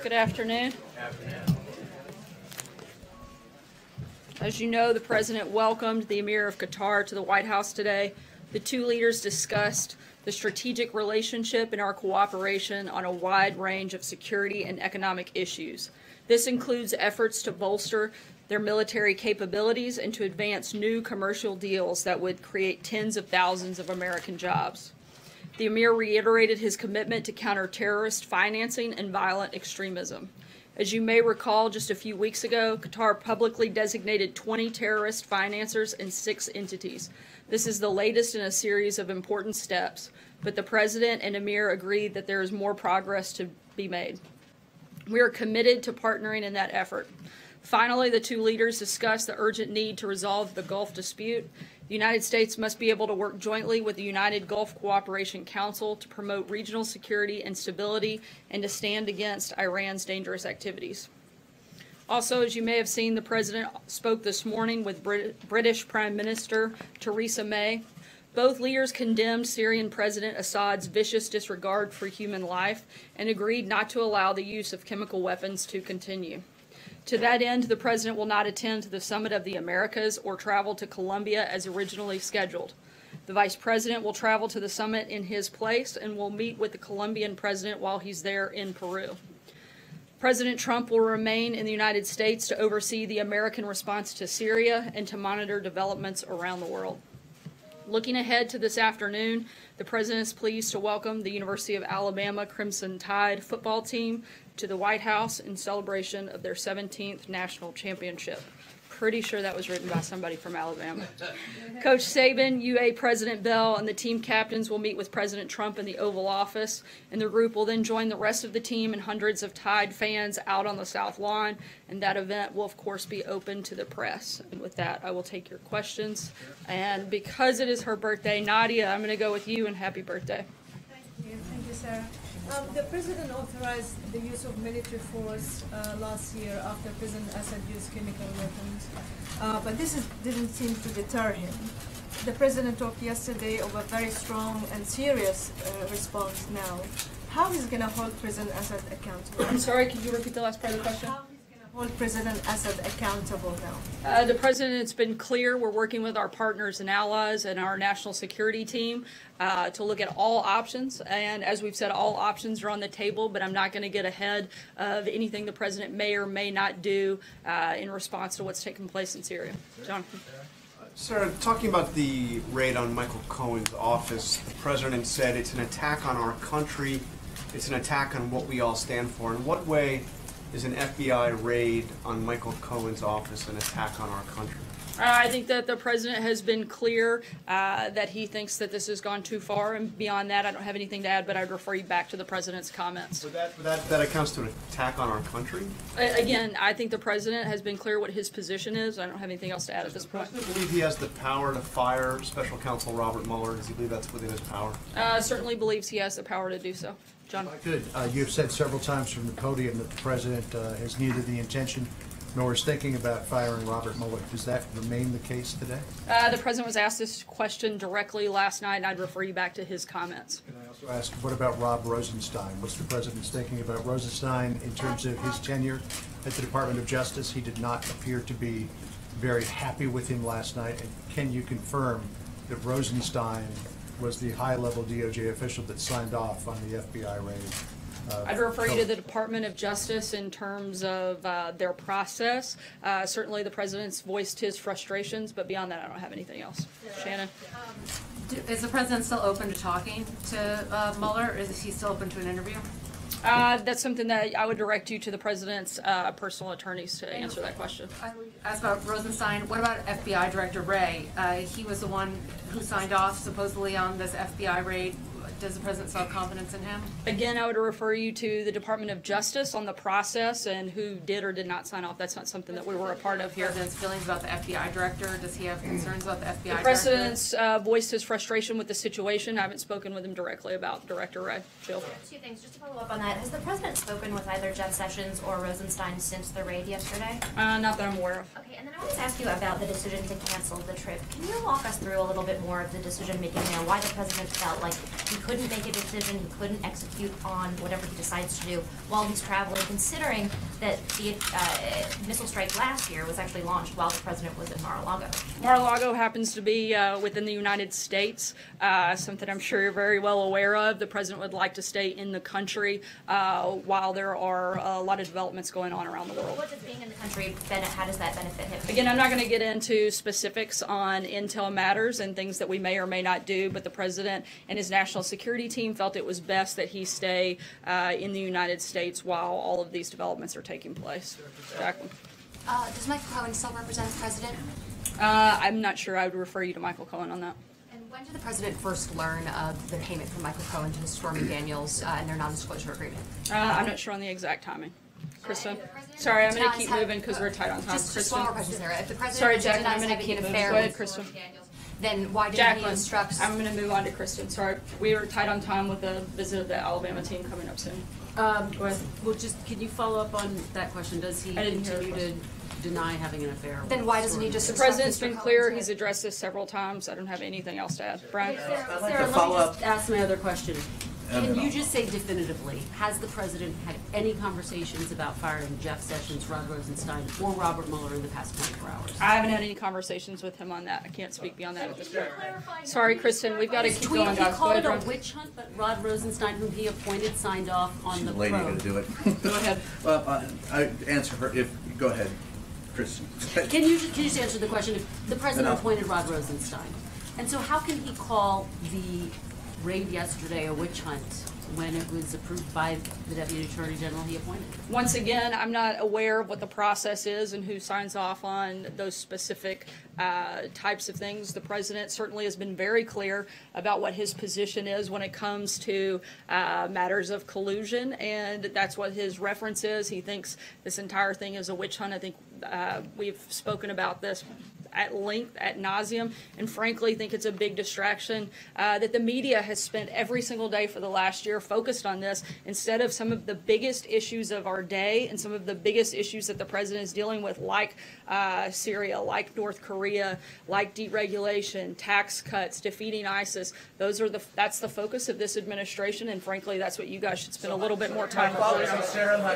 Good afternoon. As you know, the President welcomed the Emir of Qatar to the White House today. The two leaders discussed the strategic relationship and our cooperation on a wide range of security and economic issues. This includes efforts to bolster their military capabilities and to advance new commercial deals that would create tens of thousands of American jobs. The Emir reiterated his commitment to counter terrorist financing and violent extremism. As you may recall, just a few weeks ago, Qatar publicly designated 20 terrorist financiers and 6 entities. This is the latest in a series of important steps, but the President and Emir agreed that there is more progress to be made. We are committed to partnering in that effort. Finally, the two leaders discussed the urgent need to resolve the Gulf dispute. The United States must be able to work jointly with the United Gulf Cooperation Council to promote regional security and stability and to stand against Iran's dangerous activities. Also, as you may have seen, the President spoke this morning with British Prime Minister Theresa May. Both leaders condemned Syrian President Assad's vicious disregard for human life and agreed not to allow the use of chemical weapons to continue. To that end, the President will not attend the Summit of the Americas or travel to Colombia as originally scheduled. The Vice President will travel to the summit in his place and will meet with the Colombian President while he's there in Peru. President Trump will remain in the United States to oversee the American response to Syria and to monitor developments around the world. Looking ahead to this afternoon, the President is pleased to welcome the University of Alabama Crimson Tide football team to the White House in celebration of their 17th national championship. Pretty sure that was written by somebody from Alabama. Coach Saban, UA President Bell, and the team captains will meet with President Trump in the Oval Office, and the group will then join the rest of the team and hundreds of Tide fans out on the South Lawn, and that event will, of course, be open to the press. And with that, I will take your questions. And because it is her birthday, Nadia, I'm going to go with you, and happy birthday. Thank you, Sarah. The President authorized the use of military force last year after President Assad used chemical weapons, but this didn't seem to deter him. The President talked yesterday of a very strong and serious response now. How is he going to hold President Assad accountable? I'm sorry, could you repeat the last part of the question? Hold President Assad accountable now? The President's been clear. We're working with our partners and allies and our national security team to look at all options. And as we've said, all options are on the table, but I'm not going to get ahead of anything the President may or may not do in response to what's taking place in Syria. Jonathan. Sarah, talking about the raid on Michael Cohen's office, the President said it's an attack on our country, it's an attack on what we all stand for. In what way is an FBI raid on Michael Cohen's office an attack on our country? I think that the President has been clear that he thinks that this has gone too far, and beyond that, I don't have anything to add, but I'd refer you back to the President's comments. So that accounts to an attack on our country? Again, I think the President has been clear what his position is. I don't have anything else to add at this point. Does the President believe he has the power to fire Special Counsel Robert Mueller? Does he believe that's within his power? Certainly believes he has the power to do so. John. If I could, you've said several times from the podium that the President has neither the intention nor is thinking about firing Robert Mueller. Does that remain the case today? The President was asked this question directly last night, and I'd refer you back to his comments. Can I also ask, what about Rob Rosenstein? What's the President's thinking about Rosenstein in terms of his tenure at the Department of Justice? He did not appear to be very happy with him last night. And can you confirm that Rosenstein was the high-level DOJ official that signed off on the FBI raid? I'd refer you to the Department of Justice in terms of their process. Certainly the President's voiced his frustrations, but beyond that, I don't have anything else. Shannon? Is the President still open to talking to Mueller? Is he still open to an interview? That's something that I would direct you to the President's personal attorneys to answer that question. I asked about Rosenstein. What about FBI Director Wray? He was the one who signed off supposedly on this FBI raid. Does the President still have confidence in him? Again, I would refer you to the Department of Justice on the process and who did or did not sign off. That's not something that we were a part of here. The President's feelings about the FBI Director? Does he have concerns about the FBI Director? The President's voiced his frustration with the situation. I haven't spoken with him directly about Director Wray. Jill? Two things, just to follow up on that. Has the President spoken with either Jeff Sessions or Rosenstein since the raid yesterday? Not that I'm aware of. Okay, and then I wanted to ask you about the decision to cancel the trip. Can you walk us through a little bit more of the decision-making there, why the President felt like he he couldn't make a decision, he couldn't execute on whatever he decides to do while he's traveling, considering that the missile strike last year was actually launched while the president was in Mar-a-Lago. Mar-a-Lago happens to be within the United States, something I'm sure you're very well aware of. The president would like to stay in the country while there are a lot of developments going on around the world. What does being in the country, how does that benefit him? Again, I'm not going to get into specifics on intel matters and things that we may or may not do, but the president and his national security team felt it was best that he stay in the United States while all of these developments are taking place. Jacqueline. Does Michael Cohen still represent the president? I'm not sure. I would refer you to Michael Cohen on that. And when did the president first learn of the payment from Michael Cohen to Stormy Daniels and their non-disclosure agreement? I'm not sure on the exact timing. Kristen? Sorry, I'm going to keep moving because we're tight on time. Just one more question, Sarah. If the president Sorry, Jacqueline, I'm denies going to having keep an moving. affair Go ahead, with Kristen. Stormy Daniels, then why didn't Jacqueline, he instruct? I'm going to move on to Kristen. Sorry, we were tight on time with the visit of the Alabama team coming up soon. Go ahead. Well, just, can you follow up on that question? Does he I didn't hear the continue to deny having an affair? Then why doesn't he just The instruct president's Mr. been Cohen clear. to- He's addressed this several times. I don't have anything else to add. Brian? Sarah, to let me follow just ask my other question. Can you just say definitively, has the president had any conversations about firing Jeff Sessions, Rod Rosenstein, or Robert Mueller in the past 24 hours? I haven't had any conversations with him on that. I can't speak beyond that at this point. Sorry, Kristen. We've got to keep going, He guys. Go called ahead, it a Brian. witch hunt, but Rod Rosenstein, whom he appointed, signed off on the Lady probe. gonna do it. Go ahead. Well, I answer her if, go ahead, Kristen. Can you just answer the question? If the president No. appointed Rod Rosenstein, and so how can he call the raid yesterday a witch hunt when it was approved by the Deputy Attorney General he appointed? Once again, I'm not aware of what the process is and who signs off on those specific types of things. The president certainly has been very clear about what his position is when it comes to matters of collusion, and that's what his reference is. He thinks this entire thing is a witch hunt. I think we've spoken about this at length, at nauseum, and frankly think it's a big distraction that the media has spent every single day for the last year focused on this instead of some of the biggest issues of our day and some of the biggest issues that the president is dealing with, like Syria, like North Korea, like deregulation, tax cuts, defeating ISIS. That's the focus of this administration, and frankly that's what you guys should spend a little bit more time on.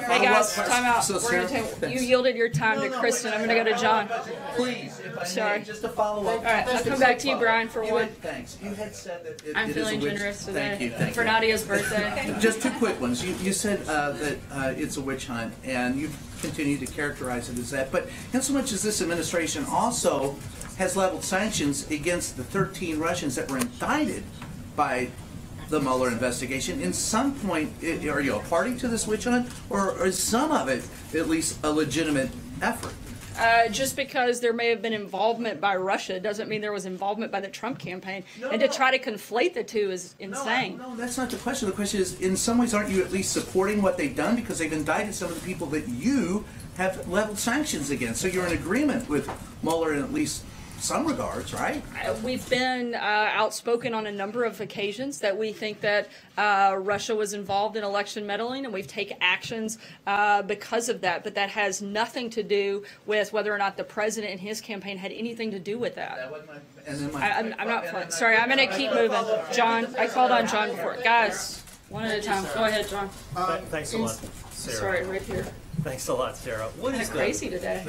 Hey guys, time out. So, We're Sarah, gonna you yielded your time to Kristen. I'm going to go to John. Please, if I Sorry. may, just to follow up. All right, I'll Just a come quick back to you, follow-up. Brian, for You one. had- Thanks. You had said that I'm it is a feeling witch. generous today. Thank you, thank For you. Nadia's birthday. Just two quick ones. You said that it's a witch hunt, and you've continued to characterize it as that. But insomuch as this administration also has leveled sanctions against the 13 Russians that were indicted by the Mueller investigation, in some point, are you a party to this witch hunt, or is some of it at least a legitimate effort? Just because there may have been involvement by Russia doesn't mean there was involvement by the Trump campaign. And to try to conflate the two is insane. No, that's not the question. The question is, in some ways, aren't you at least supporting what they've done because they've indicted some of the people that you have leveled sanctions against? So you're in agreement with Mueller in at least some regards, right? We've been outspoken on a number of occasions that we think that Russia was involved in election meddling, and we've taken actions because of that. But that has nothing to do with whether or not the president and his campaign had anything to do with that. That wasn't my, and then I'm not. Sorry, I'm going to keep moving. John, I called on John before. Guys, one at a time. Go ahead, John. Thanks a lot, Sarah. Sorry, right here. Thanks a lot, Sarah. What Kind is of crazy today.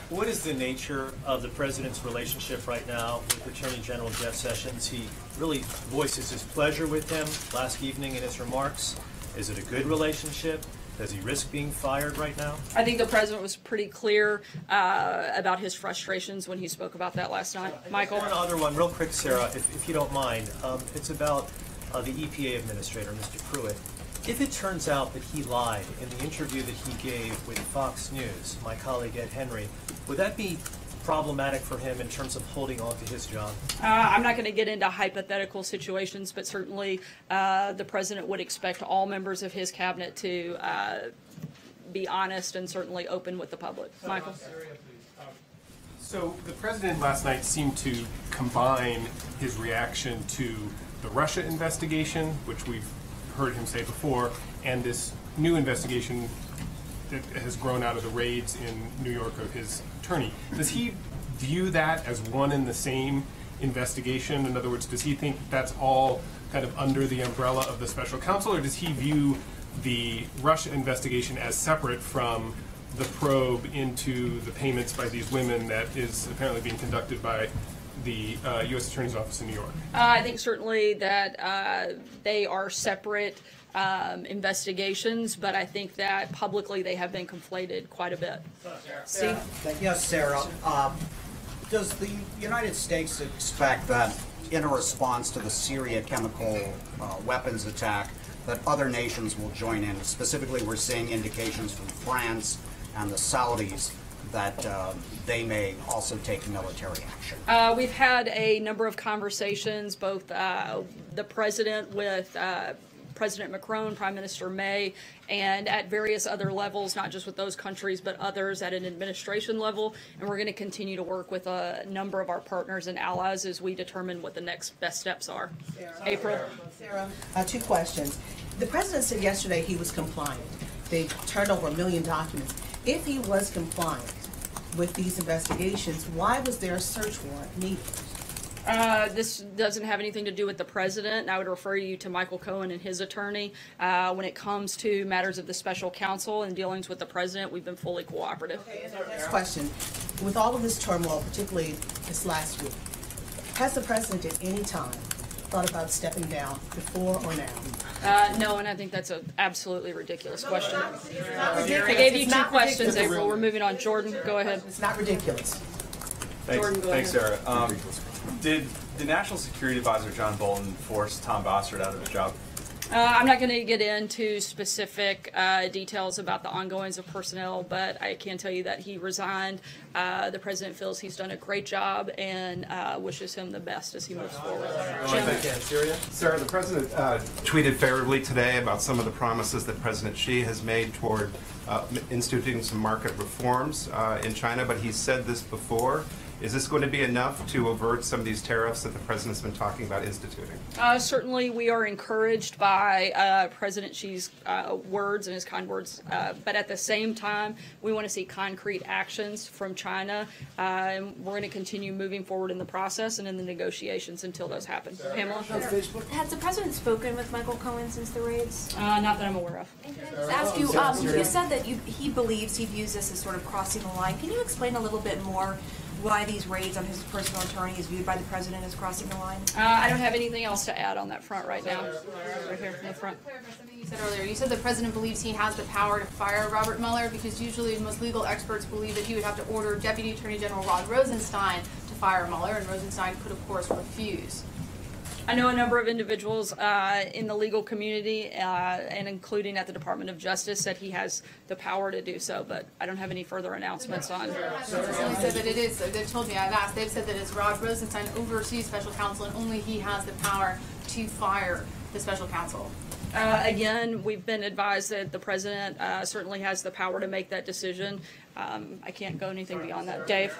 What is the nature of the president's relationship right now with Attorney General Jeff Sessions? He really voices his pleasure with him last evening in his remarks. Is it a good relationship? Does he risk being fired right now? I think the president was pretty clear about his frustrations when he spoke about that last night. Michael? One other one, real quick, Sarah, if you don't mind. It's about the EPA administrator, Mr. Pruitt. If it turns out that he lied in the interview that he gave with Fox News, my colleague Ed Henry, would that be problematic for him in terms of holding on to his job? I'm not going to get into hypothetical situations, but certainly the president would expect all members of his cabinet to be honest and certainly open with the public. Michael? So the president last night seemed to combine his reaction to the Russia investigation, which we've heard him say before, and this new investigation that has grown out of the raids in New York of his attorney. Does he view that as one and the same investigation? In other words, does he think that's all kind of under the umbrella of the special counsel, or does he view the Russia investigation as separate from the probe into the payments by these women that is apparently being conducted by the U.S. Attorney's Office in New York? I think certainly that they are separate investigations, but I think that publicly they have been conflated quite a bit. Steve? Yes, Sarah. Does the United States expect that in a response to the Syria chemical weapons attack that other nations will join in? Specifically, we're seeing indications from France and the Saudis that they may also take military action. We've had a number of conversations, both the president with President Macron, Prime Minister May, and at various other levels, not just with those countries, but others at an administration level. And we're going to continue to work with a number of our partners and allies as we determine what the next best steps are. April? Sarah, 2 questions. The president said yesterday he was compliant. They turned over 1 million documents. If he was compliant with these investigations, why was there a search warrant needed? This doesn't have anything to do with the president. I would refer you to Michael Cohen and his attorney. When it comes to matters of the special counsel and dealings with the president, we've been fully cooperative. Okay, and next question. With all of this turmoil, particularly this last week, has the president at any time thought about stepping down, before or now? No, and I think that's an absolutely ridiculous question. It's not ridiculous. I gave you It's 2 not questions, ridiculous. April. We're moving on. Jordan, go ahead. It's not ridiculous. Thanks, Sarah. Did the National Security Advisor John Bolton force Tom Bossert out of his job? I'm not going to get into specific details about the ongoings of personnel, but I can tell you that he resigned. The president feels he's done a great job and wishes him the best as he moves forward. Syria? Sarah, the president tweeted favorably today about some of the promises that President Xi has made toward instituting some market reforms in China, but he's said this before. Is this going to be enough to avert some of these tariffs that the president's been talking about instituting? Certainly, we are encouraged by President Xi's words and his kind words, but at the same time, we want to see concrete actions from China, and we're going to continue moving forward in the process and in the negotiations until those happen. Pamela? Has the president spoken with Michael Cohen since the raids? Not that I'm aware of. To ask you, you said that he views this as sort of crossing the line. Can you explain a little bit more why these raids on his personal attorney is viewed by the president as crossing the line? I don't have anything else to add on that front right now. Right here in the front. Something you said earlier. You said the president believes he has the power to fire Robert Mueller because usually most legal experts believe that he would have to order Deputy Attorney General Rod Rosenstein to fire Mueller, and Rosenstein could, of course, refuse. I know a number of individuals in the legal community, and including at the Department of Justice, that he has the power to do so, but I don't have any further announcements on. They said that it is. They've told me, I've asked, they've said that it's Rod Rosenstein oversees special counsel and only he has the power to fire the special counsel. Again, we've been advised that the president certainly has the power to make that decision. I can't go anything beyond that. Dave?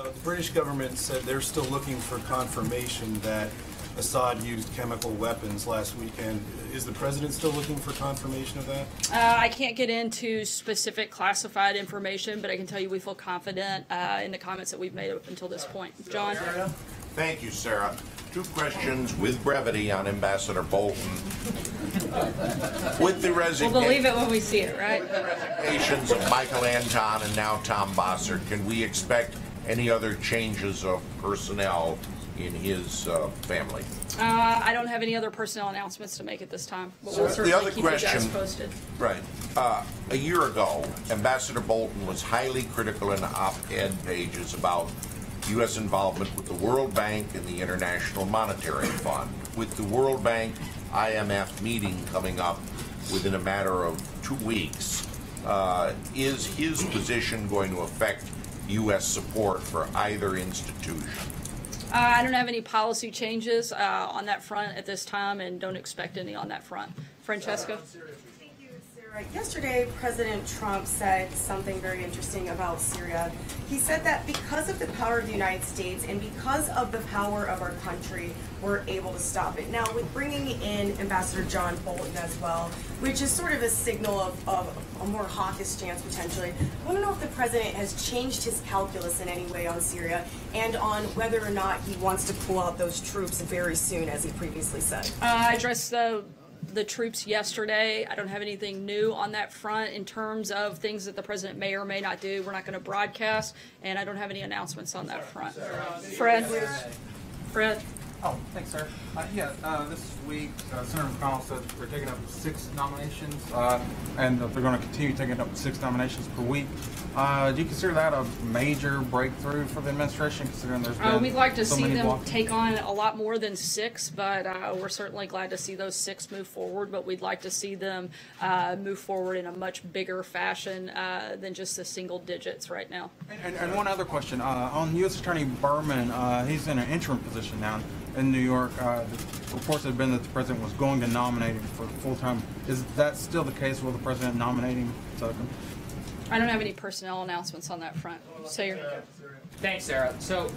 The British government said they're still looking for confirmation that Assad used chemical weapons last weekend. Is the president still looking for confirmation of that? I can't get into specific classified information, but I can tell you we feel confident in the comments that we've made up until this point. John? Thank you, Sarah. 2 questions with brevity on Ambassador Bolton. With the resignation, We'll believe it when we see it, right? resignations of Michael Anton and now Tom Bossert, can we expect any other changes of personnel in his family? I don't have any other personnel announcements to make at this time, but we'll certainly keep you guys posted. Right. A year ago, Ambassador Bolton was highly critical in op-ed pages about U.S. involvement with the World Bank and the International Monetary Fund. With the World Bank IMF meeting coming up within a matter of 2 weeks, is his position going to affect U.S. support for either institution? I don't have any policy changes on that front at this time and don't expect any on that front. Francesca? Thank you, Sarah. Right. Yesterday, President Trump said something very interesting about Syria. He said that because of the power of the United States and because of the power of our country, we're able to stop it. Now, with bringing in Ambassador John Bolton as well, which is sort of a signal of a more hawkish stance potentially, I want to know if the president has changed his calculus in any way on Syria and on whether or not he wants to pull out those troops very soon, as he previously said. I addressed the troops yesterday. I don't have anything new on that front in terms of things that the president may or may not do. We're not going to broadcast, and I don't have any announcements on that front. Fred? Oh, thanks, sir. This week, Senator McConnell said we're taking up 6 nominations, and they're going to continue taking up 6 nominations per week. Do you consider that a major breakthrough for the administration, considering there's been we'd like to so see many them blocks? take on a lot more than 6, but we're certainly glad to see those 6 move forward, but we'd like to see them move forward in a much bigger fashion than just the single digits right now. And one other question. On U.S. Attorney Berman, he's in an interim position now in New York. The reports have been that the president was going to nominate him for full-time. Is that still the case? Will the president nominate him? I don't have any personnel announcements on that front. Sayer. Thanks, Sarah. So,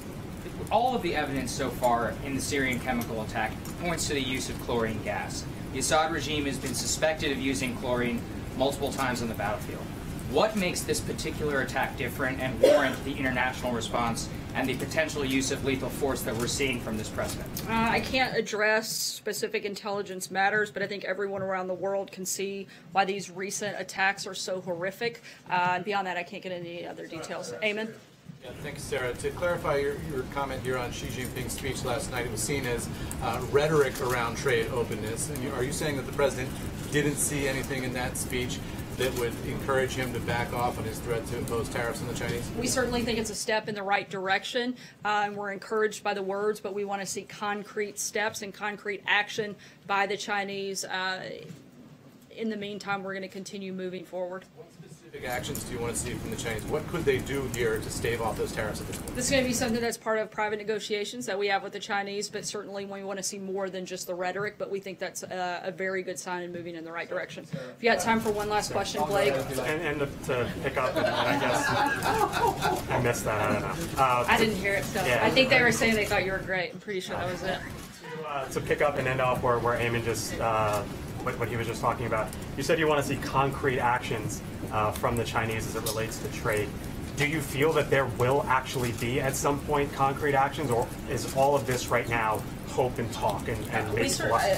all of the evidence so far in the Syrian chemical attack points to the use of chlorine gas. The Assad regime has been suspected of using chlorine multiple times on the battlefield. What makes this particular attack different and warrant the international response and the potential use of lethal force that we're seeing from this president? I can't address specific intelligence matters, but I think everyone around the world can see why these recent attacks are so horrific. And beyond that, I can't get into any other details. Eamon? Yeah, thank you, Sarah. To clarify your comment here on Xi Jinping's speech last night, it was seen as rhetoric around trade openness. And are you saying that the president didn't see anything in that speech that would encourage him to back off on his threat to impose tariffs on the Chinese? We certainly think it's a step in the right direction, and we're encouraged by the words, but we want to see concrete steps and concrete action by the Chinese. In the meantime, we're going to continue moving forward. What specific actions do you want to see from the Chinese? What could they do here to stave off those tariffs at this point? This is going to be something that's part of private negotiations that we have with the Chinese, but certainly we want to see more than just the rhetoric, but we think that's a very good sign and moving in the right direction. If you got time for one last question, Blake. And to pick up, and I guess I missed that, I don't know. I didn't hear it, so yeah. I think they were saying they thought you were great. I'm pretty sure that was it. To pick up and end off where Eamon just, what he was just talking about, you said you want to see concrete actions from the Chinese as it relates to trade. Do you feel that there will actually be at some point concrete actions, or is all of this right now hope and talk and maybe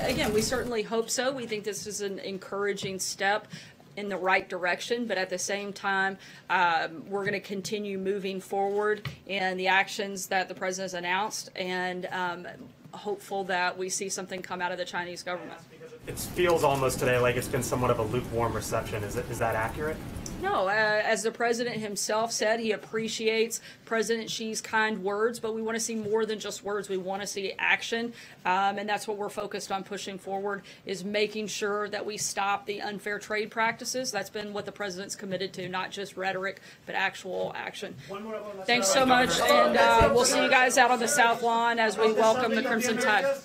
Again, we certainly hope so. We think this is an encouraging step in the right direction, but at the same time, we're going to continue moving forward in the actions that the president has announced, and hopeful that we see something come out of the Chinese government. It feels almost today like it's been somewhat of a lukewarm reception. Is that accurate? No, as the president himself said, he appreciates President Xi's kind words, but we want to see more than just words. We want to see action, and that's what we're focused on pushing forward, is making sure that we stop the unfair trade practices. That's been what the president's committed to, not just rhetoric, but actual action. Thanks so much, and we'll see you guys out on the South Lawn as we welcome the Crimson Tide.